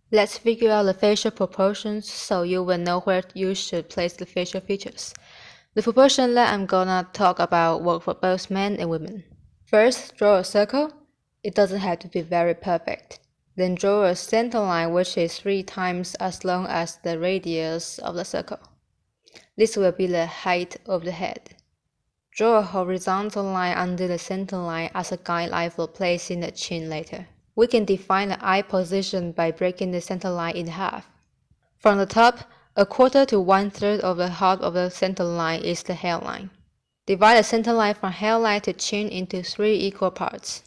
Let's figure out the facial proportions so you will know where you should place the facial features. The proportion that I'm gonna talk about work for both men and women. First, draw a circle. It doesn't have to be very perfect. Then draw a center line which is 3 times as long as the radius of the circle. This will be the height of the head. Draw a horizontal line under the center line as a guideline for placing the chin later. We can define the eye position by breaking the center line in half. From the top, 1/4 to 1/3 of the half of the center line is the hairline. Divide the center line from hairline to chin into 3 equal parts.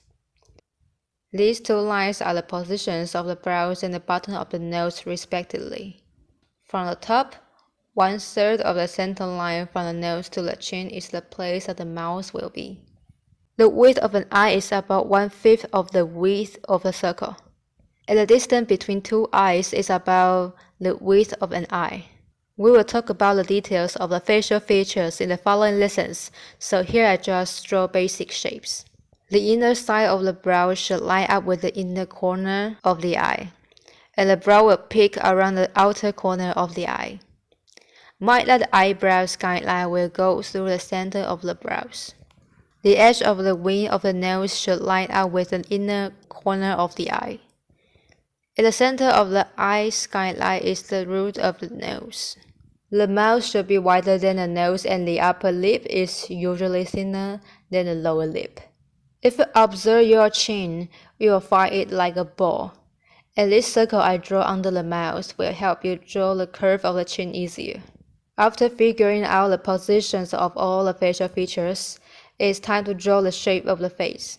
These 2 lines are the positions of the brows and the bottom of the nose respectively. From the top, 1/3 of the center line from the nose to the chin is the place that the mouth will be. The width of an eye is about 1/5 of the width of a circle, and the distance between 2 eyes is about the width of an eye. We will talk about the details of the facial features in the following lessons, so here I just draw basic shapes. The inner side of the brow should line up with the inner corner of the eye, and the brow will peak around the outer corner of the eye. Mark that the eyebrows guideline will go through the center of the brows. The edge of the wing of the nose should line up with the inner corner of the eye. In the center of the eye skyline is the root of the nose. The mouth should be wider than the nose and the upper lip is usually thinner than the lower lip. If you observe your chin, you will find it like a ball. And this circle I draw under the mouth will help you draw the curve of the chin easier. After figuring out the positions of all the facial features, it's time to draw the shape of the face.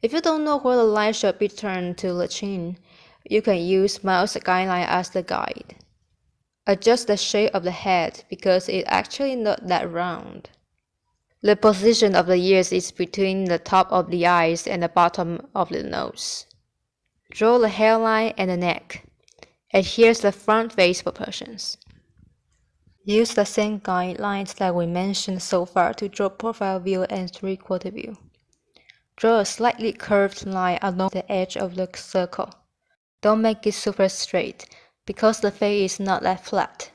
If you don't know where the line should be turned to the chin, you can use mouse guideline as the guide. Adjust the shape of the head because it's actually not that round. The position of the ears is between the top of the eyes and the bottom of the nose. Draw the hairline and the neck. And here's the front face proportions. Use the same guidelines that we mentioned so far to draw profile view and 3/4 view. Draw a slightly curved line along the edge of the circle. Don't make it super straight, because the face is not that flat.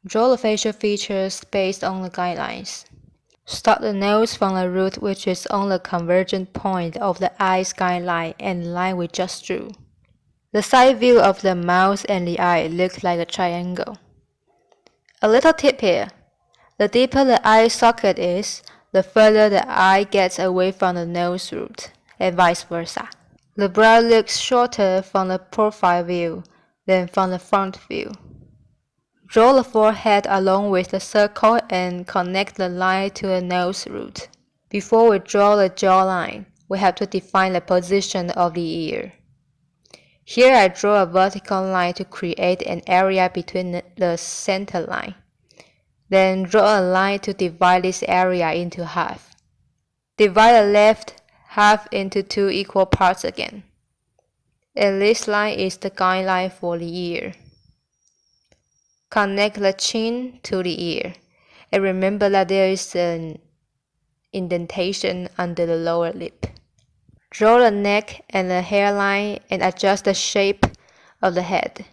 Draw the facial features based on the guidelines. Start the nose from the root which is on the convergent point of the eye skyline and the line we just drew. The side view of the mouth and the eye looks like a triangle. A little tip here. The deeper the eye socket is, the further the eye gets away from the nose root, and vice versa. The brow looks shorter from the profile view than from the front view. Draw the forehead along with the circle and connect the line to the nose root. Before we draw the jawline, we have to define the position of the ear. Here I draw a vertical line to create an area between the center line. Then draw a line to divide this area into half. Divide the left half into 2 equal parts again. And this line is the guideline for the ear. Connect the chin to the ear. And remember that there is an indentation under the lower lip. Draw the neck and the hairline and adjust the shape of the head.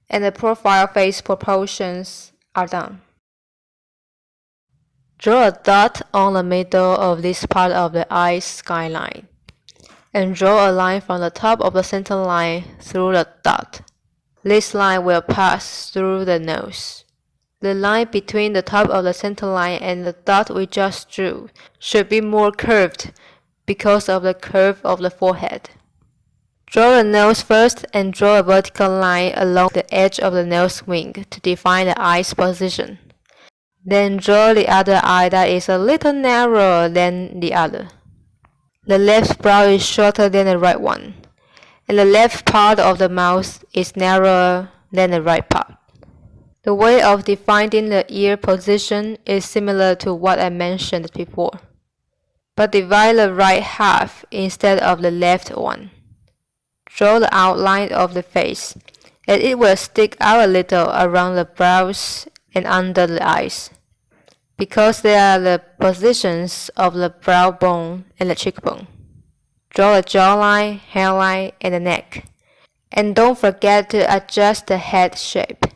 And the profile face proportions are done. Draw a dot on the middle of this part of the eye skyline. And draw a line from the top of the center line through the dot. This line will pass through the nose. The line between the top of the center line and the dot we just drew should be more curved because of the curve of the forehead. Draw the nose first and draw a vertical line along the edge of the nose wing to define the eye's position. Then draw the other eye that is a little narrower than the other. The left brow is shorter than the right one, and the left part of the mouth is narrower than the right part. The way of defining the ear position is similar to what I mentioned before, but divide the right half instead of the left one. Draw the outline of the face, and it will stick out a little around the brows and under the eyes, because they are the positions of the brow bone and the cheekbone. Draw a jawline, hairline, and the neck. And don't forget to adjust the head shape.